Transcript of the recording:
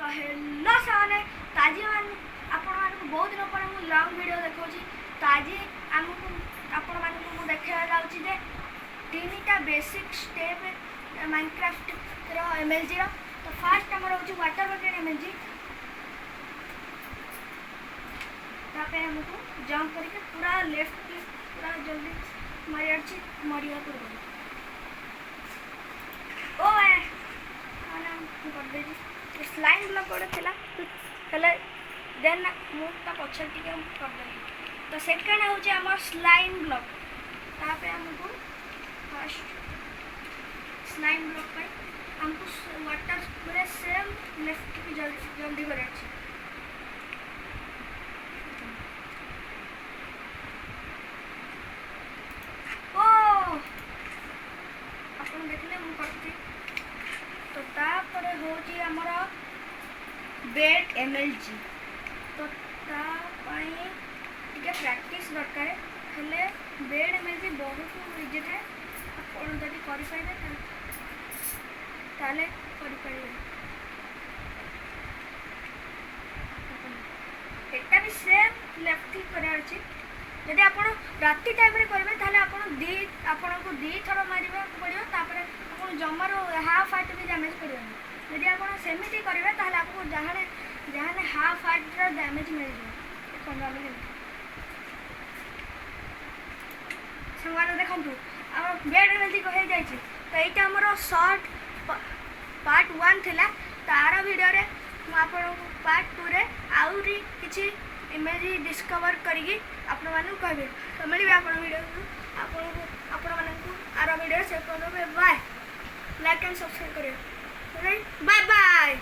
Hello साने ताजी मान आपण मानक बहुत दिन पर मु लॉन्ग वीडियो देखौची ताजी हमकु आपण मानक मु देखा जाउची जे तीनटा बेसिक स्टेप माइनक्राफ्ट रो एमएलजी रो। तो फर्स्ट हमर होची वाटर बकेट एमएलजी। तापे हमकु जंप करके पूरा लेफ्ट क्लिक पूरा जल्दी मारी आछि मरिया को ओए आना कर दे स्लाइम ब्लॉक गोटे थिला हेले देन मुटा पछर टिके कर दे। तो सेकंड होची हमर स्लाइम ब्लॉक। तापे हमकु फर्स्ट स्लाइम ब्लॉक पे हमको वाटर पूरे सेम लेफ्ट की जल्दी करे अछि। ओ अपन देखले मु करती। तो तापर होची हमर बेड एमएलजी। तो ता पई टिके प्रैक्टिस दरकार हेले बेड एमएलजी बहुत इजी थाए। अपन जदी करि पाइबे ताले करि पाइबे। एटा भी सेम लेफ्ट क्लिक करे अछि। यदि आपण राती टाइम रे करबे ताले आपण को दी थरो मारिबा पड़ियो तापर आपण जमरो हाफ हार्ट भी डैमेज करियो। यदि आपण सेमिति करबे ताले आपको जहाने हाफ हार्ट रो डैमेज मिल जाय। कोन संवाद देखंतु आ बेड एमएलजी को हे जाय छी। तो एटा हमरो शॉर्ट पार्ट 1 थिला। तारा वीडियो रे म आपण पार्ट 2 रे आउरी किछि एमएलजी डिस्कवर करिगी आपण मानु कहबे। तो मिलबे आपण वीडियो आपण मानकु आरो वीडियो से कोनो बाय लाइक एंड सब्सक्राइब करियो। Bye bye.